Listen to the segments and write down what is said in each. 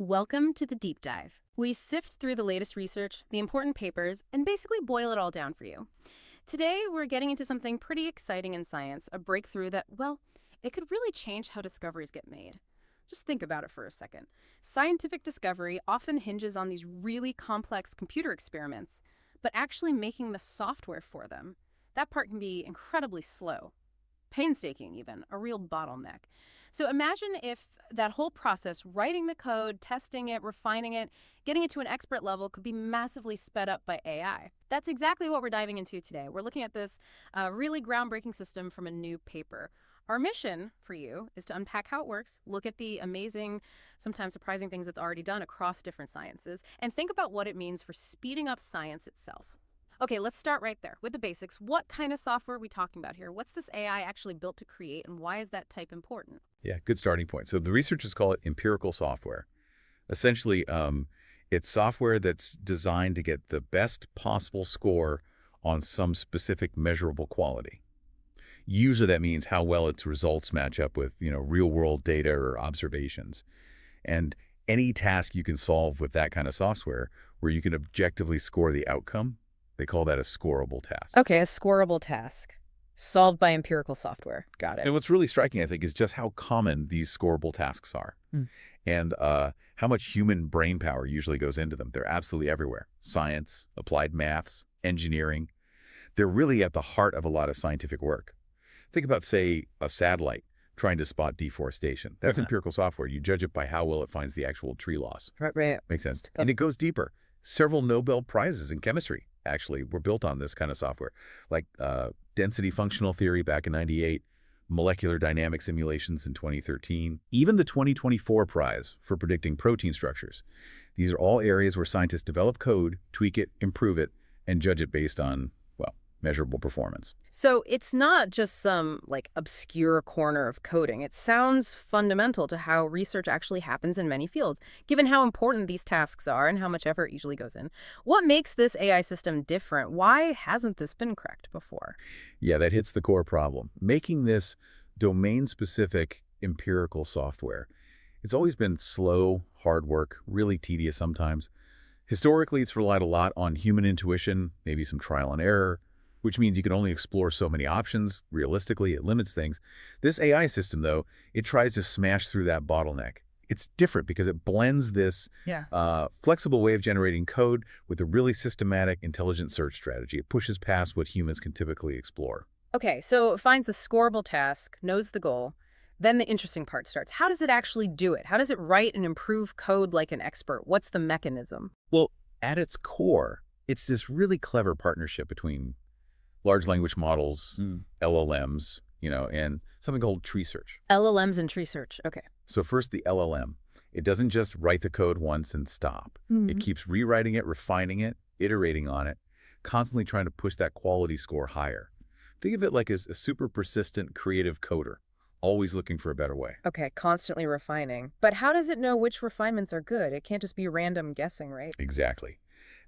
Welcome to the deep dive. We sift through the latest research, the important papers, and basically boil it all down for you. Today, we're getting into something pretty exciting in science, a breakthrough that, well, it could really change how discoveries get made. Just think about it for a second. Scientific discovery often hinges on these really complex computer experiments, but actually making the software for them, that part can be incredibly slow. Painstaking even, a real bottleneck. So imagine if that whole process, writing the code, testing it, refining it, getting it to an expert level could be massively sped up by AI. That's exactly what we're diving into today. We're looking at this really groundbreaking system from a new paper. Our mission for you is to unpack how it works, look at the amazing, sometimes surprising things it's already done across different sciences, and think about what it means for speeding up science itself. Okay, let's start right there with the basics. What kind of software are we talking about here? What's this AI actually built to create, and why is that type important? Yeah, good starting point. So the researchers call it empirical software. Essentially, it's software that's designed to get the best possible score on some specific measurable quality. Usually that means how well its results match up with, real-world data or observations. And any task you can solve with that kind of software where you can objectively score the outcome, they call that a scorable task. Okay, a scorable task. Solved by empirical software. Got it. And what's really striking, I think, is just how common these scorable tasks are. And how much human brain power usually goes into them. They're absolutely everywhere. Science, applied maths, engineering. They're really at the heart of a lot of scientific work. Think about, say, a satellite trying to spot deforestation. That's empirical software. You judge it by how well it finds the actual tree loss. Right. Makes sense. And it goes deeper. Several Nobel Prizes in chemistry, actually, were built on this kind of software, like density functional theory back in '98, molecular dynamics simulations in 2013, even the 2024 prize for predicting protein structures. These are all areas where scientists develop code, tweak it, improve it, and judge it based on, well, measurable performance. So it's not just some, obscure corner of coding. It sounds fundamental to how research actually happens in many fields, given how important these tasks are and how much effort usually goes in. What makes this AI system different? Why hasn't this been cracked before? Yeah, that hits the core problem. Making this domain-specific empirical software, it's always been slow, hard work, really tedious sometimes. Historically, it's relied a lot on human intuition, maybe some trial and error, which means you can only explore so many options. Realistically, it limits things. This AI system, though, it tries to smash through that bottleneck. It's different because it blends this flexible way of generating code with a really systematic, intelligent search strategy. It pushes past what humans can typically explore. Okay, so it finds a scorable task, knows the goal. Then the interesting part starts. How does it actually do it? How does it write and improve code like an expert? What's the mechanism? Well, at its core, it's this really clever partnership between large language models, LLMs, and something called tree search. LLMs and tree search. Okay. So first, the LLM. It doesn't just write the code once and stop. It keeps rewriting it, refining it, iterating on it, constantly trying to push that quality score higher. Think of it like as a super persistent creative coder, always looking for a better way. Okay, constantly refining. But how does it know which refinements are good? It can't just be random guessing, right? Exactly.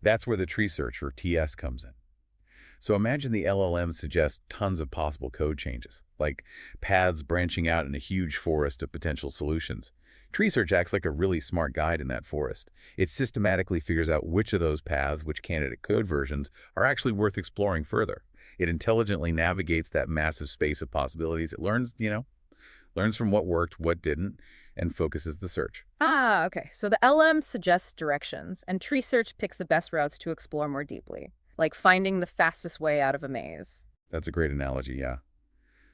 That's where the tree search, or TS, comes in. So imagine the LLM suggests tons of possible code changes, like paths branching out in a huge forest of potential solutions. Tree search acts like a really smart guide in that forest. It systematically figures out which of those paths, which candidate code versions, are actually worth exploring further. It intelligently navigates that massive space of possibilities. It learns from what worked, what didn't, and focuses the search. Ah, okay. So the LM suggests directions, and tree search picks the best routes to explore more deeply, like finding the fastest way out of a maze. That's a great analogy, yeah.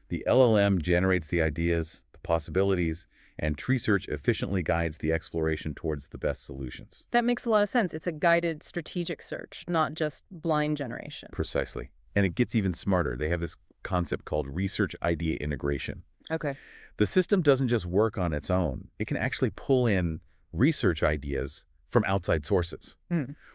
The LLM generates the ideas, the possibilities, and tree search efficiently guides the exploration towards the best solutions. That makes a lot of sense. It's a guided strategic search, not just blind generation. Precisely. And it gets even smarter. They have this concept called research idea integration. Okay. The system doesn't just work on its own. It can actually pull in research ideas from outside sources.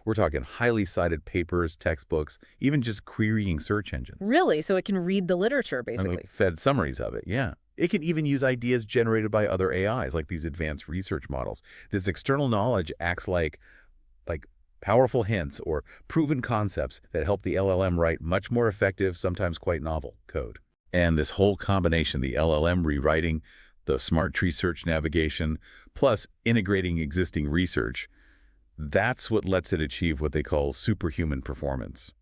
We're talking highly cited papers, textbooks, even just querying search engines. Really? So it can read the literature, basically? Fed summaries of it, yeah. It can even use ideas generated by other AIs, like these advanced research models. This external knowledge acts like powerful hints or proven concepts that help the LLM write much more effective, sometimes quite novel code. And this whole combination, the LLM rewriting, the smart tree search navigation, plus integrating existing research, that's what lets it achieve what they call superhuman performance.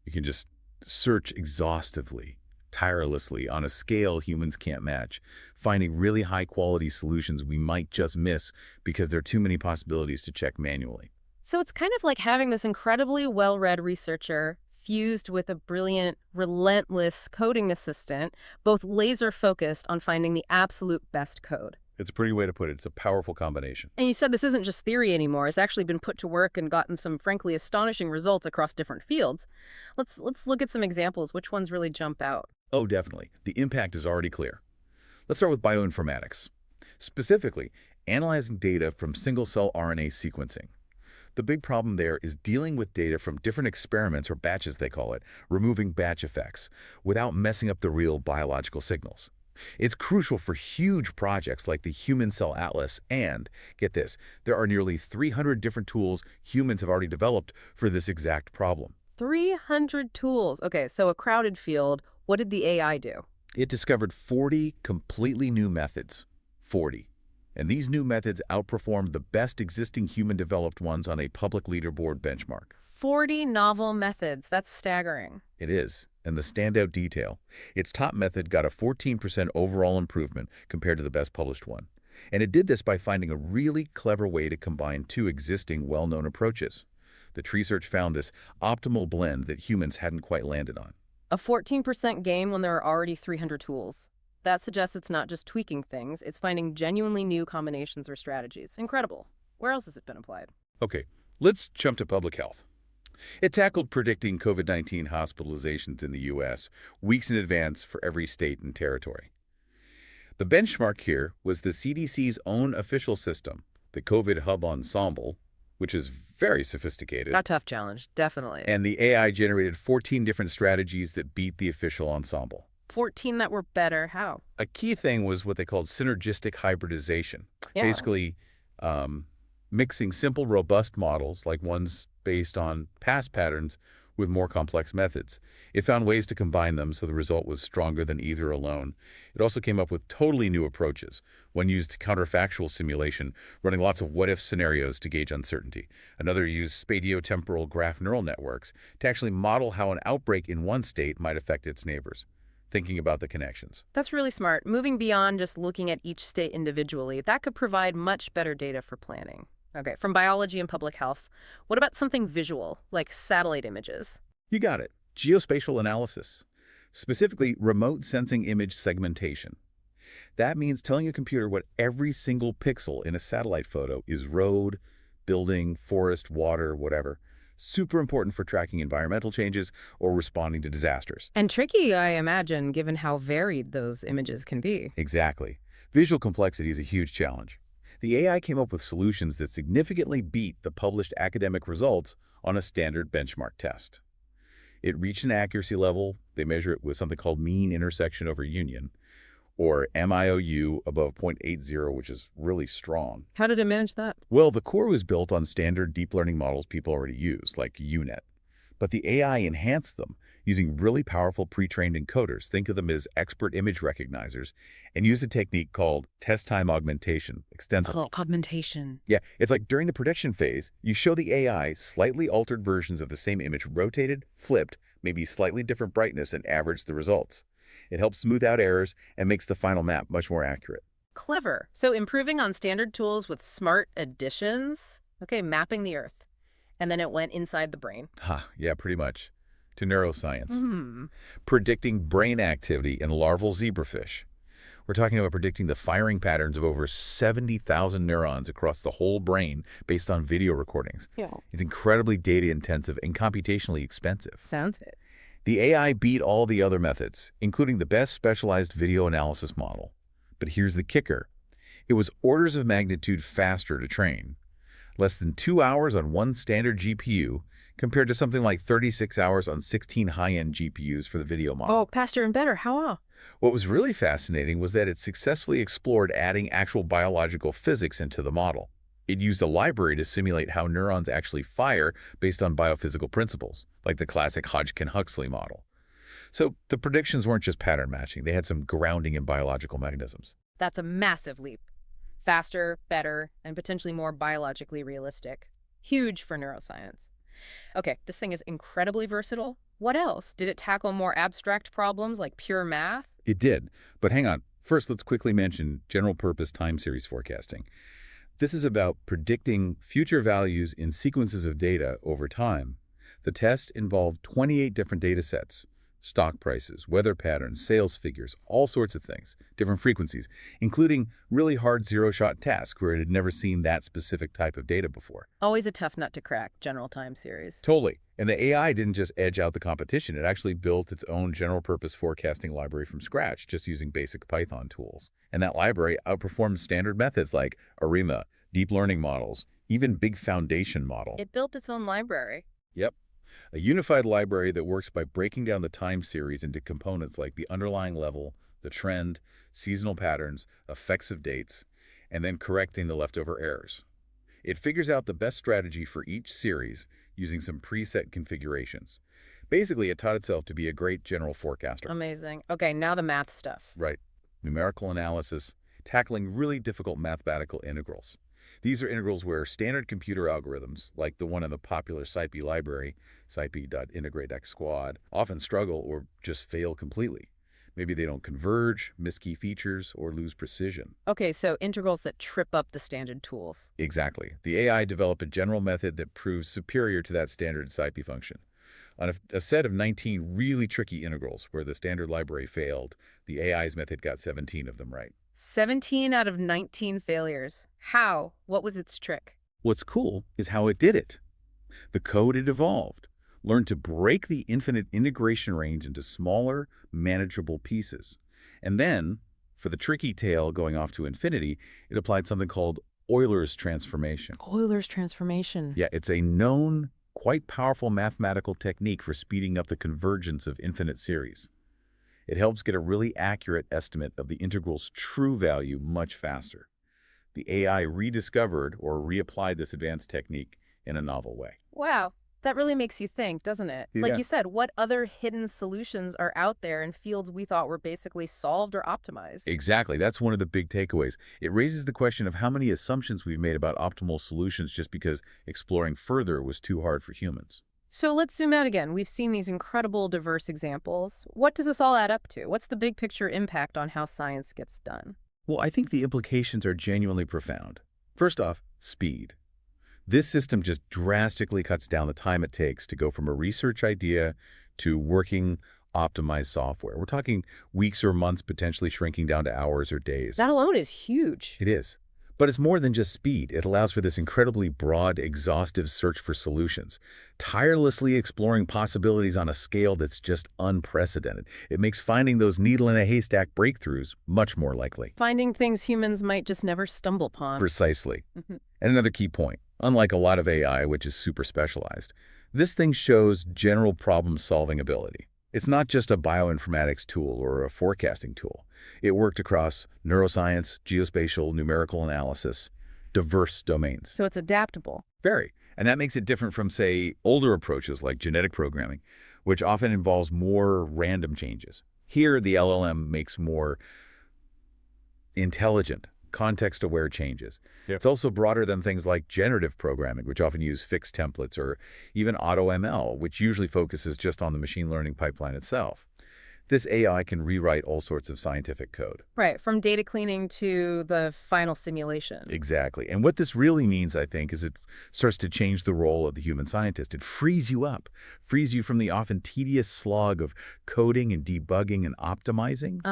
You can just search exhaustively, tirelessly, on a scale humans can't match, finding really high-quality solutions we might just miss because there are too many possibilities to check manually. So it's kind of like having this incredibly well-read researcher fused with a brilliant, relentless coding assistant, both laser-focused on finding the absolute best code. It's a pretty way to put it. It's a powerful combination. And you said this isn't just theory anymore. It's actually been put to work and gotten some, frankly, astonishing results across different fields. Let's look at some examples. Which ones really jump out? Oh, definitely. The impact is already clear. Let's start with bioinformatics. Specifically, analyzing data from single-cell RNA sequencing. The big problem there is dealing with data from different experiments, or batches they call it, removing batch effects, without messing up the real biological signals. It's crucial for huge projects like the Human Cell Atlas, and, get this, there are nearly 300 different tools humans have already developed for this exact problem. 300 tools. Okay, so a crowded field. What did the AI do? It discovered 40 completely new methods. 40. And these new methods outperformed the best existing human-developed ones on a public leaderboard benchmark. 40 novel methods. That's staggering. It is. And the standout detail, its top method got a 14% overall improvement compared to the best published one. And it did this by finding a really clever way to combine two existing well-known approaches. The tree search found this optimal blend that humans hadn't quite landed on. A 14% gain when there are already 300 tools. That suggests it's not just tweaking things, it's finding genuinely new combinations or strategies. Incredible. Where else has it been applied? Okay, let's jump to public health. It tackled predicting COVID-19 hospitalizations in the U.S. weeks in advance for every state and territory. The benchmark here was the CDC's own official system, the COVID Hub Ensemble, which is very sophisticated. A tough challenge, definitely. And the AI generated 14 different strategies that beat the official ensemble. 14 that were better. How? A key thing was what they called synergistic hybridization. Yeah. Basically, mixing simple, robust models, like ones based on past patterns, with more complex methods. It found ways to combine them so the result was stronger than either alone. It also came up with totally new approaches. One used counterfactual simulation, running lots of what-if scenarios to gauge uncertainty. Another used spatiotemporal graph neural networks to actually model how an outbreak in one state might affect its neighbors, thinking about the connections. That's really smart. Moving beyond just looking at each state individually, that could provide much better data for planning. Okay, from biology and public health, what about something visual, like satellite images? You got it. Geospatial analysis. Specifically, remote sensing image segmentation. That means telling a computer what every single pixel in a satellite photo is: road, building, forest, water, whatever. Super important for tracking environmental changes or responding to disasters. And tricky, I imagine, given how varied those images can be. Exactly. Visual complexity is a huge challenge. The AI came up with solutions that significantly beat the published academic results on a standard benchmark test. It reached an accuracy level, they measure it with something called mean intersection over union, or MIOU above 0.80, which is really strong. How did it manage that? Well, the core was built on standard deep learning models people already use, like UNet. But the AI enhanced them using really powerful pre-trained encoders, think of them as expert image recognizers, and used a technique called test time augmentation extensively. Oh, augmentation. Yeah, it's like during the prediction phase, you show the AI slightly altered versions of the same image rotated, flipped, maybe slightly different brightness, and average the results. It helps smooth out errors and makes the final map much more accurate. Clever. So improving on standard tools with smart additions. Okay, mapping the Earth. And then it went inside the brain. Yeah, pretty much. To neuroscience. Predicting brain activity in larval zebrafish. We're talking about predicting the firing patterns of over 70,000 neurons across the whole brain based on video recordings. Yeah. It's incredibly data-intensive and computationally expensive. Sounds it. The AI beat all the other methods, including the best specialized video analysis model. But here's the kicker. It was orders of magnitude faster to train. Less than 2 hours on one standard GPU, compared to something like 36 hours on 16 high-end GPUs for the video model. Oh, faster and better. How? What was really fascinating was that it successfully explored adding actual biological physics into the model. It used a library to simulate how neurons actually fire based on biophysical principles, like the classic Hodgkin-Huxley model. So the predictions weren't just pattern matching. They had some grounding in biological mechanisms. That's a massive leap. Faster, better, and potentially more biologically realistic. Huge for neuroscience. Okay, this thing is incredibly versatile. What else? Did it tackle more abstract problems like pure math? It did. But hang on. First, let's quickly mention general-purpose time series forecasting. This is about predicting future values in sequences of data over time. The test involved 28 different data sets, stock prices, weather patterns, sales figures, all sorts of things, different frequencies, including really hard zero-shot tasks where it had never seen that specific type of data before. Always a tough nut to crack, general time series. Totally. And the AI didn't just edge out the competition. It actually built its own general-purpose forecasting library from scratch, just using basic Python tools. And that library outperformed standard methods like ARIMA, deep learning models, even big foundation model. It built its own library. Yep. A unified library that works by breaking down the time series into components like the underlying level, the trend, seasonal patterns, effects of dates, and then correcting the leftover errors. It figures out the best strategy for each series using some preset configurations. Basically, it taught itself to be a great general forecaster. Amazing. Okay, now the math stuff. Right. Numerical analysis, tackling really difficult mathematical integrals. These are integrals where standard computer algorithms, like the one in the popular SciPy library, scipy.integrate_squad, often struggle or just fail completely. Maybe they don't converge, miss key features, or lose precision. Okay, so integrals that trip up the standard tools. Exactly. The AI developed a general method that proves superior to that standard SciPy function. On a set of 19 really tricky integrals where the standard library failed, the AI's method got 17 of them right. 17 out of 19 failures. How? What was its trick? What's cool is how it did it. The code it evolved learned to break the infinite integration range into smaller, manageable pieces. And then, for the tricky tail going off to infinity, it applied something called Euler's transformation. Euler's transformation. Yeah, it's a known, quite powerful mathematical technique for speeding up the convergence of infinite series. It helps get a really accurate estimate of the integral's true value much faster. The AI rediscovered or reapplied this advanced technique in a novel way. Wow, that really makes you think, doesn't it? Yeah. Like you said, what other hidden solutions are out there in fields we thought were basically solved or optimized? Exactly. That's one of the big takeaways. It raises the question of how many assumptions we've made about optimal solutions just because exploring further was too hard for humans. So let's zoom out again. We've seen these incredible, diverse examples. What does this all add up to? What's the big picture impact on how science gets done? Well, I think the implications are genuinely profound. First off, speed. This system just drastically cuts down the time it takes to go from a research idea to working optimized software. We're talking weeks or months potentially shrinking down to hours or days. That alone is huge. It is. But it's more than just speed. It allows for this incredibly broad, exhaustive search for solutions, tirelessly exploring possibilities on a scale that's just unprecedented. It makes finding those needle-in-a-haystack breakthroughs much more likely. Finding things humans might just never stumble upon. Precisely. And another key point, unlike a lot of AI, which is super specialized, this thing shows general problem-solving ability. It's not just a bioinformatics tool or a forecasting tool. It worked across neuroscience, geospatial, numerical analysis, diverse domains. So it's adaptable. Very. And that makes it different from, say, older approaches like genetic programming, which often involves more random changes. Here, the LLM makes more intelligent, context-aware changes. Yep. It's also broader than things like generative programming, which often use fixed templates, or even AutoML, which usually focuses just on the machine learning pipeline itself. This AI can rewrite all sorts of scientific code. Right, from data cleaning to the final simulation. Exactly. And what this really means, I think, is it starts to change the role of the human scientist. It frees you up, frees you from the often tedious slog of coding and debugging and optimizing,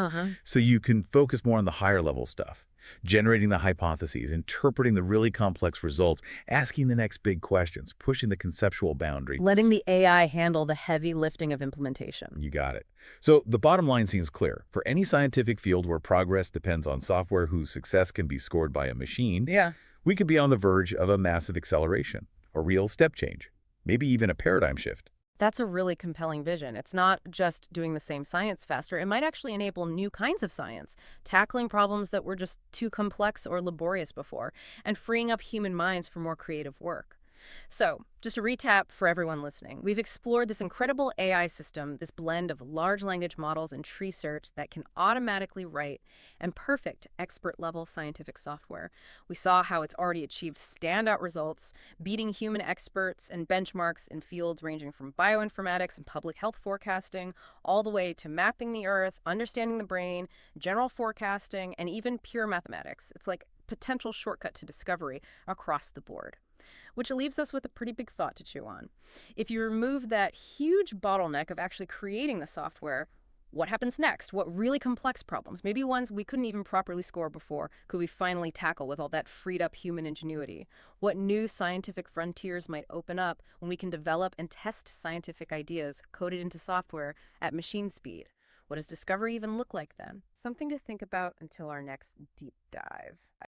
so you can focus more on the higher level stuff. Generating the hypotheses, interpreting the really complex results, asking the next big questions, pushing the conceptual boundaries. Letting the AI handle the heavy lifting of implementation. You got it. So the bottom line seems clear. For any scientific field where progress depends on software whose success can be scored by a machine, we could be on the verge of a massive acceleration, a real step change, maybe even a paradigm shift. That's a really compelling vision. It's not just doing the same science faster. It might actually enable new kinds of science, tackling problems that were just too complex or laborious before, and freeing up human minds for more creative work. So, just a recap for everyone listening. We've explored this incredible AI system, this blend of large language models and tree search that can automatically write and perfect expert level scientific software. We saw how it's already achieved standout results, beating human experts and benchmarks in fields ranging from bioinformatics and public health forecasting, all the way to mapping the Earth, understanding the brain, general forecasting, and even pure mathematics. It's like potential shortcut to discovery across the board. Which leaves us with a pretty big thought to chew on. If you remove that huge bottleneck of actually creating the software, what happens next? What really complex problems, maybe ones we couldn't even properly score before, could we finally tackle with all that freed up human ingenuity? What new scientific frontiers might open up when we can develop and test scientific ideas coded into software at machine speed? What does discovery even look like then? Something to think about until our next deep dive.